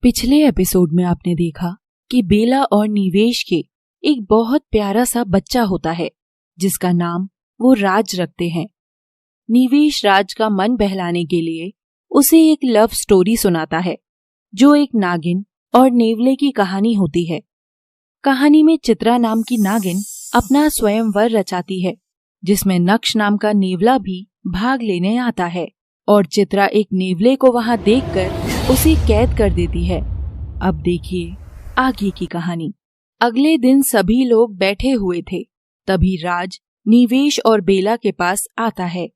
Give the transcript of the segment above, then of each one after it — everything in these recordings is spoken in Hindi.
पिछले एपिसोड में आपने देखा कि बेला और निवेश के एक बहुत प्यारा सा बच्चा होता है जिसका नाम वो राज रखते हैं। निवेश राज का मन बहलाने के लिए उसे एक लव स्टोरी सुनाता है जो एक नागिन और नेवले की कहानी होती है। कहानी में चित्रा नाम की नागिन अपना स्वयंवर रचाती है जिसमें नक्श नाम का नेवला भी भाग लेने आता है और चित्रा एक नेवले को वहां देखकर उसे कैद कर देती है। अब देखिए आगे की कहानी। अगले दिन सभी लोग बैठे हुए थे, तभी राज निवेश और बेला के पास आता है।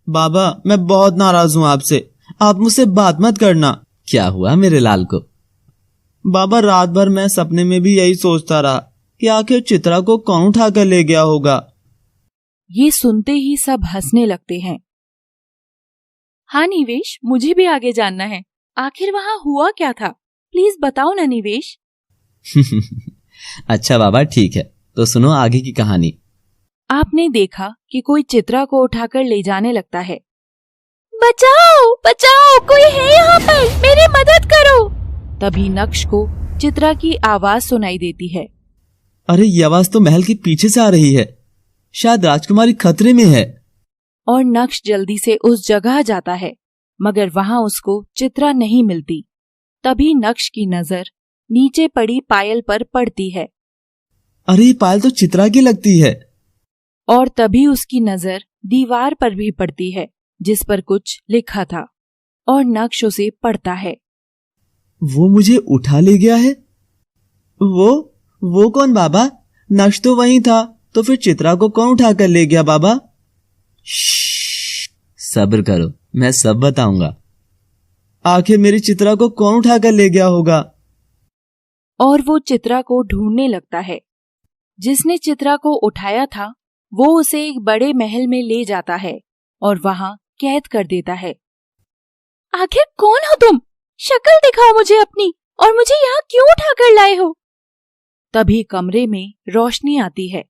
बाबा, मैं बहुत नाराज हूँ आपसे, आप मुझसे बात मत करना। क्या हुआ मेरे लाल को? बाबा, रात भर मैं सपने में भी यही सोचता रहा कि आखिर चित्रा को कौन उठा कर ले गया होगा। ये सुनते ही सब हंसने लगते हैं। हाँ निवेश, मुझे भी आगे जानना है, आखिर वहाँ हुआ क्या था? प्लीज बताओ ना निवेश। अच्छा बाबा, ठीक है, तो सुनो आगे की कहानी। आपने देखा कि कोई चित्रा को उठाकर ले जाने लगता है। बचाओ बचाओ, कोई है यहाँ पर, मेरी मदद करो। तभी नक्श को चित्रा की आवाज सुनाई देती है। अरे, ये आवाज तो महल के पीछे से आ रही है, शायद राजकुमारी खतरे में है। और नक्श जल्दी से उस जगह जाता है मगर वहां उसको चित्रा नहीं मिलती। तभी नक्श की नजर नीचे पड़ी पायल पर पड़ती है। अरे, ये पायल तो चित्रा की लगती है। और तभी उसकी नजर दीवार पर भी पड़ती है जिस पर कुछ लिखा था और नक्श उसे पढ़ता है। वो मुझे उठा ले गया है। वो कौन बाबा? नक्श तो वहीं था, तो फिर चित्रा को कौन उठा कर ले गया बाबा? सब्र करो, मैं सब बताऊंगा। आखिर मेरी चित्रा को कौन उठा कर ले गया होगा? और वो चित्रा को ढूंढने लगता है। जिसने चित्रा को उठाया था वो उसे एक बड़े महल में ले जाता है और वहां कैद कर देता है। आखिर कौन हो तुम? शक्ल दिखाओ मुझे अपनी, और मुझे यहाँ क्यों उठाकर लाए हो? तभी कमरे में रोशनी आती है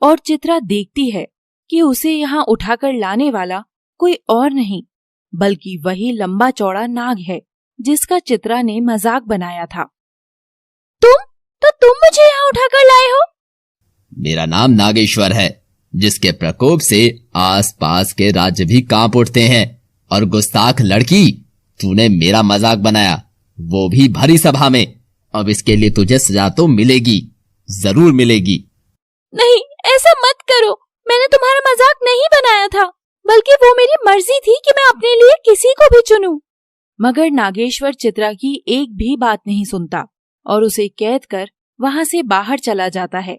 और चित्रा देखती है कि उसे यहाँ उठाकर लाने वाला कोई और नहीं बल्कि वही लंबा चौड़ा नाग है जिसका चित्रा ने मजाक बनाया था। तुम मुझे यहाँ उठाकर लाए हो? मेरा नाम नागेश्वर है, जिसके प्रकोप से आसपास के राज्य भी कांप उठते हैं। और गुस्ताख लड़की, तूने मेरा मजाक बनाया, वो भी भरी सभा में। अब इसके लिए तुझे सजा तो मिलेगी, जरूर मिलेगी। नहीं, ऐसा मत करो, मैंने तुम्हारा मजाक नहीं बनाया था, बल्कि वो मेरी मर्जी थी कि मैं अपने लिए किसी को भी चुनूं। मगर नागेश्वर चित्रा की एक भी बात नहीं सुनता और उसे कैद कर वहां से बाहर चला जाता है।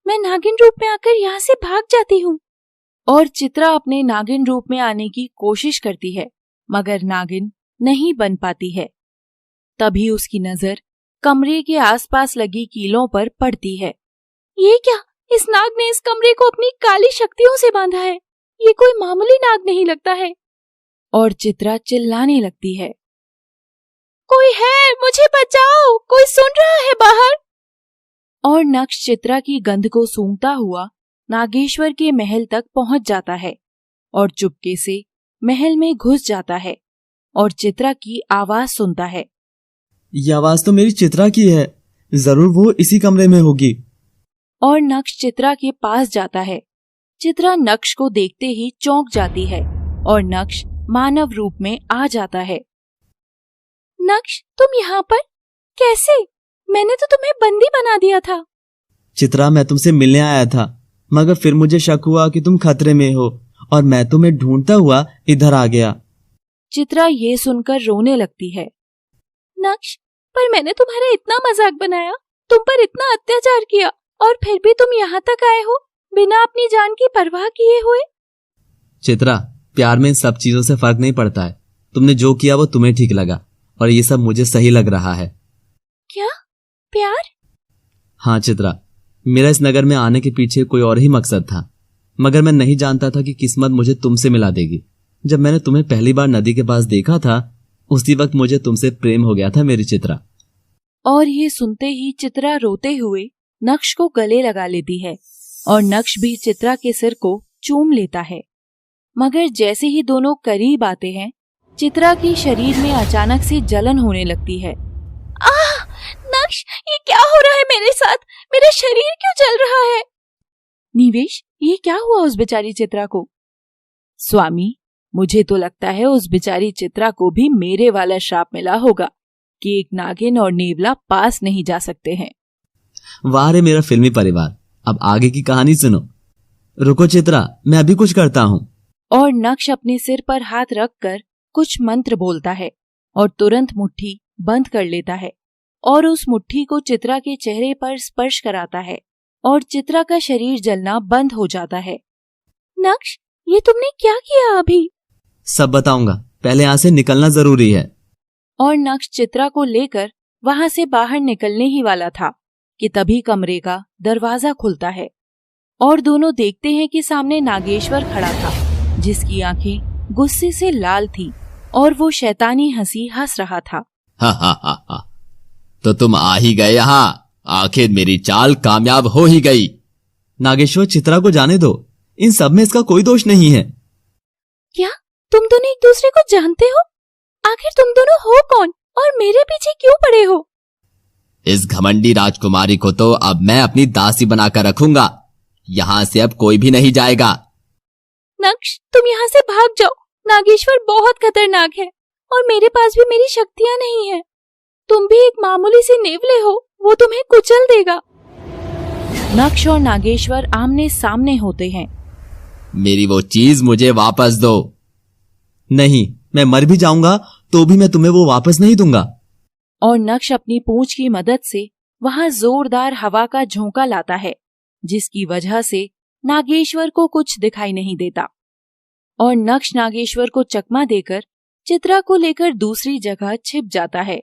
मैं नागिन रूप में आकर यहाँ से भाग जाती हूँ। और चित्रा अपने नागिन रूप में आने की कोशिश करती है मगर नागिन नहीं बन पाती है। तभी उसकी नजर कमरे के आसपास लगी कीलों पर पड़ती है। ये क्या? इस नाग ने इस कमरे को अपनी काली शक्तियों से बांधा है। ये कोई मामूली नाग नहीं लगता है। और चित्रा चिल्लाने लगती है, कोई है, मुझे बचाओ, कोई सुन रहा है बाहर? और नक्श चित्रा की गंध को सूंघता हुआ नागेश्वर के महल तक पहुंच जाता है और चुपके से महल में घुस जाता है और चित्रा की आवाज सुनता है। ये आवाज तो मेरी चित्रा की है, जरूर वो इसी कमरे में होगी। और नक्श चित्रा के पास जाता है। चित्रा नक्श को देखते ही चौंक जाती है और नक्श मानव रूप में आ जाता है। नक्श, तुम यहाँ पर कैसे? मैंने तो तुम्हें बंदी बना दिया था। चित्रा, मैं तुमसे मिलने आया था, मगर फिर मुझे शक हुआ कि तुम खतरे में हो और मैं तुम्हें ढूंढता हुआ इधर आ गया। चित्रा ये सुनकर रोने लगती है। नक्श, पर मैंने तुम्हारा इतना मजाक बनाया, तुम पर इतना अत्याचार किया, और फिर भी तुम यहाँ तक आए हो बिना अपनी जान की परवाह किए हुए। चित्रा, प्यार में इन सब चीजों से फर्क नहीं पड़ता है। तुमने जो किया वो तुम्हें ठीक लगा और ये सब मुझे सही लग रहा है। क्या? प्यार? हाँ चित्रा, मेरा इस नगर में आने के पीछे कोई और ही मकसद था, मगर मैं नहीं जानता था कि किस्मत मुझे तुमसे मिला देगी। जब मैंने तुम्हें पहली बार नदी के पास देखा था, उसी वक्त मुझे तुमसे प्रेम हो गया था मेरी चित्रा। और ये सुनते ही चित्रा रोते हुए नक्श को गले लगा लेती है और नक्श भी चित्रा के सिर को चूम लेता है। मगर जैसे ही दोनों करीब आते हैं चित्रा के शरीर में अचानक से जलन होने लगती है। आह! नक्श, ये क्या हो रहा है मेरे साथ? मेरा शरीर क्यों जल रहा है? निवेश, ये क्या हुआ उस बेचारी चित्रा को? स्वामी, मुझे तो लगता है उस बेचारी चित्रा को भी मेरे वाला श्राप मिला होगा कि एक नागिन और नेवला पास नहीं जा सकते हैं। वाह रे मेरा फिल्मी परिवार, अब आगे की कहानी सुनो। रुको चित्रा, मैं अभी कुछ करता हूँ। और नक्श अपने सिर पर हाथ रखकर कुछ मंत्र बोलता है और तुरंत मुट्ठी बंद कर लेता है और उस मुट्ठी को चित्रा के चेहरे पर स्पर्श कराता है और चित्रा का शरीर जलना बंद हो जाता है। नक्श, ये तुमने क्या किया अभी? सब बताऊंगा, पहले यहाँ से निकलना जरूरी है। और नक्श चित्रा को लेकर वहां से बाहर निकलने ही वाला था कि तभी कमरे का दरवाजा खुलता है और दोनों देखते हैं कि सामने नागेश्वर खड़ा था, जिसकी आंखें गुस्से से लाल थी और वो शैतानी हंसी हंस रहा था। हा, तो तुम आ ही गए यहाँ, आखिर मेरी चाल कामयाब हो ही गई। नागेश्वर, चित्रा को जाने दो, इन सब में इसका कोई दोष नहीं है। क्या तुम दोनों एक दूसरे को जानते हो? आखिर तुम दोनों हो कौन और मेरे पीछे क्यों पड़े हो? इस घमंडी राजकुमारी को तो अब मैं अपनी दासी बनाकर रखूंगा। यहाँ से अब कोई भी नहीं जाएगा। नक्श, तुम यहाँ से भाग जाओ। नागेश्वर बहुत खतरनाक है और मेरे पास भी मेरी शक्तियाँ नहीं है। तुम भी एक मामूली से नेवले हो, वो तुम्हें कुचल देगा। नक्श और नागेश्वर आमने सामने होते हैं। मेरी वो चीज मुझे वापस दो। नहीं, मैं मर भी जाऊंगा तो भी मैं तुम्हें वो वापस नहीं दूंगा। और नक्श अपनी पूंछ की मदद से वहां जोरदार हवा का झोंका लाता है, जिसकी वजह से नागेश्वर को कुछ दिखाई नहीं देता। और नक्श नागेश्वर को चकमा देकर चित्रा को लेकर दूसरी जगह छिप जाता है।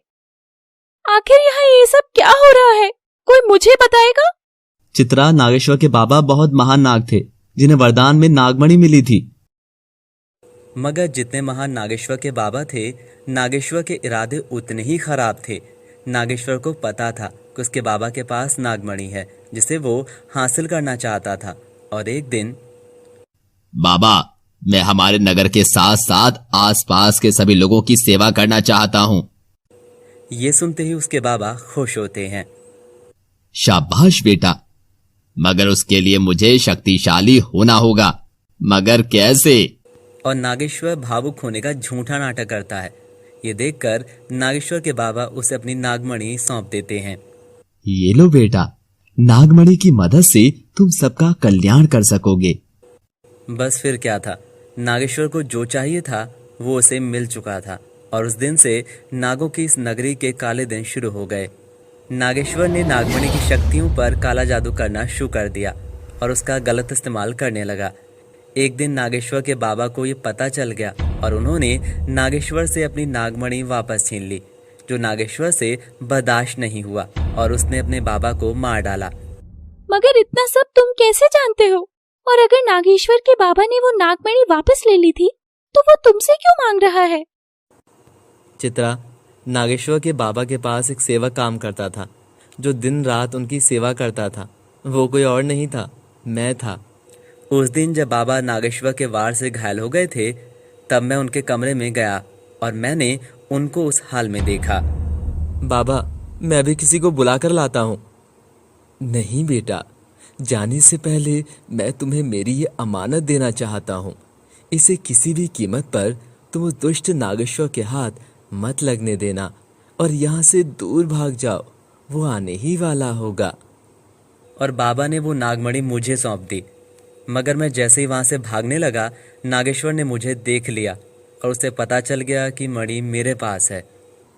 आखिर यहाँ ये सब क्या हो रहा है? कोई मुझे बताएगा? चित्रा, नागेश्वर के बाबा बहुत महान नाग थे, जिन्हें वरदान में नागमणि मिली थी। मगर जितने महान नागेश्वर के बाबा थे, नागेश्वर के इरादे उतने ही खराब थे। नागेश्वर को पता था कि उसके बाबा के पास नागमणि है, जिसे वो हासिल करना चाहता था। और एक दिन, बाबा, मैं हमारे नगर के साथ साथ आसपास के सभी लोगों की सेवा करना चाहता हूँ। ये सुनते ही उसके बाबा खुश होते हैं। शाबाश बेटा, मगर उसके लिए मुझे शक्तिशाली होना होगा। मगर कैसे? और नागेश्वर भावुक होने का झूठा नाटक करता है। ये देखकर नागेश्वर के बाबा उसे अपनी नागमणि सौंप देते हैं। ये लो बेटा, नागमणि की मदद से तुम सबका कल्याण कर सकोगे। बस फिर क्या था, नागेश्वर को जो चाहिए था वो उसे मिल चुका था। और उस दिन से नागों की इस नगरी के काले दिन शुरू हो गए। नागेश्वर ने नागमणि की शक्तियों पर काला जादू करना शुरू कर दिया और उसका गलत इस्तेमाल करने लगा। एक दिन नागेश्वर के बाबा को ये पता चल गया और उन्होंने नागेश्वर से अपनी नागमणि वापस छीन ली, जो नागेश्वर से बर्दाश्त नहीं हुआ और उसने अपने बाबा को मार डाला। मगर इतना सब तुम कैसे जानते हो? और अगर नागेश्वर के बाबा ने वो नागमणि वापस ले ली थी तो वो तुमसे क्यों मांग रहा है? चित्रा, नागेश्वर के बाबा के पास एक सेवक काम करता था, जो दिन रात उनकी सेवा करता था। वो कोई और नहीं था, मैं था। उस दिन जब बाबा नागेश्वर के वार से घायल हो गए थे, तब मैं उनके कमरे में गया और मैंने उनको उस हाल में देखा। बाबा, मैं अभी किसी को बुलाकर लाता हूँ। नहीं बेटा, जाने से पहले मैं तुम्हें मेरी ये अमानत देना चाहता हूँ। इसे किसी भी कीमत पर तुम उस दुष्ट नागेश्वर के हाथ मत लगने देना और यहाँ से दूर भाग जाओ, वो आने ही वाला होगा। और बाबा ने वो नागमणि मुझे सौंप दी। मगर मैं जैसे ही वहाँ से भागने लगा, नागेश्वर ने मुझे देख लिया और उसे पता चल गया कि मणि मेरे पास है।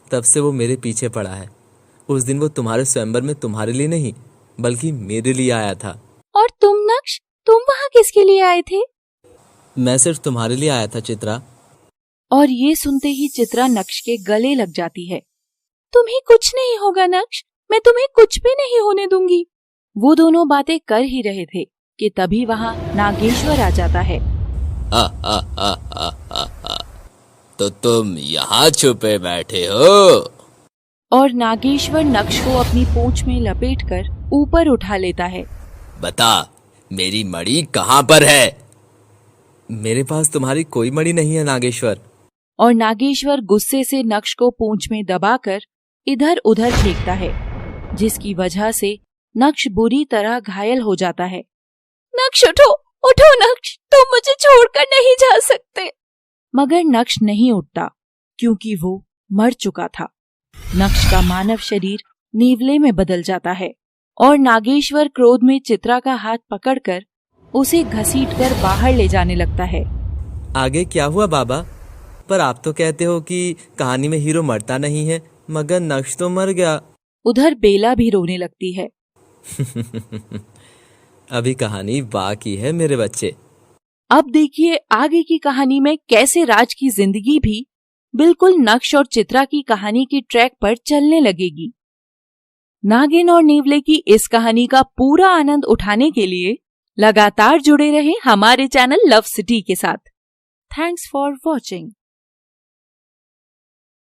तब से वो मेरे पीछे पड़ा है। उस दिन वो तुम्हारे स्वयंवर में तुम्हारे लिए नहीं बल्कि मेरे लिए आया था। और तुम नक्श, तुम वहाँ किसके लिए आए थे? मैं सिर्फ तुम्हारे लिए आया था चित्रा। और ये सुनते ही चित्रा नक्श के गले लग जाती है। तुम्हें कुछ नहीं होगा नक्श, मैं तुम्हें कुछ भी नहीं होने दूंगी। वो दोनों बातें कर ही रहे थे कि तभी वहाँ नागेश्वर आ जाता है। तो तुम यहाँ छुपे बैठे हो? और नागेश्वर नक्श को अपनी पूंछ में लपेटकर ऊपर उठा लेता है। बता, मेरी मणि कहाँ पर है? मेरे पास तुम्हारी कोई मणि नहीं है नागेश्वर। और नागेश्वर गुस्से से नक्श को पूंछ में दबाकर इधर उधर फेंकता है, जिसकी वजह से नक्श बुरी तरह घायल हो जाता है। नक्श उठो, उठो नक्श, तुम मुझे छोड़कर नहीं जा सकते। मगर नक्श नहीं उठता क्योंकि वो मर चुका था। नक्श का मानव शरीर नेवले में बदल जाता है और नागेश्वर क्रोध में चित्रा का हाथ पकड़कर उसे घसीटकर बाहर ले जाने लगता है। आगे क्या हुआ बाबा? पर आप तो कहते हो कि कहानी में हीरो मरता नहीं है, मगर नक्श तो मर गया। उधर बेला भी रोने लगती है। अभी कहानी बाकी है मेरे बच्चे। अब देखिए आगे की कहानी में कैसे राज की जिंदगी भी बिल्कुल नक्श और चित्रा की कहानी की ट्रैक पर चलने लगेगी। नागिन और नेवले की इस कहानी का पूरा आनंद उठाने के लिए लगातार जुड़े रहे हमारे चैनल लव सिटी के साथ। Thanks for watching.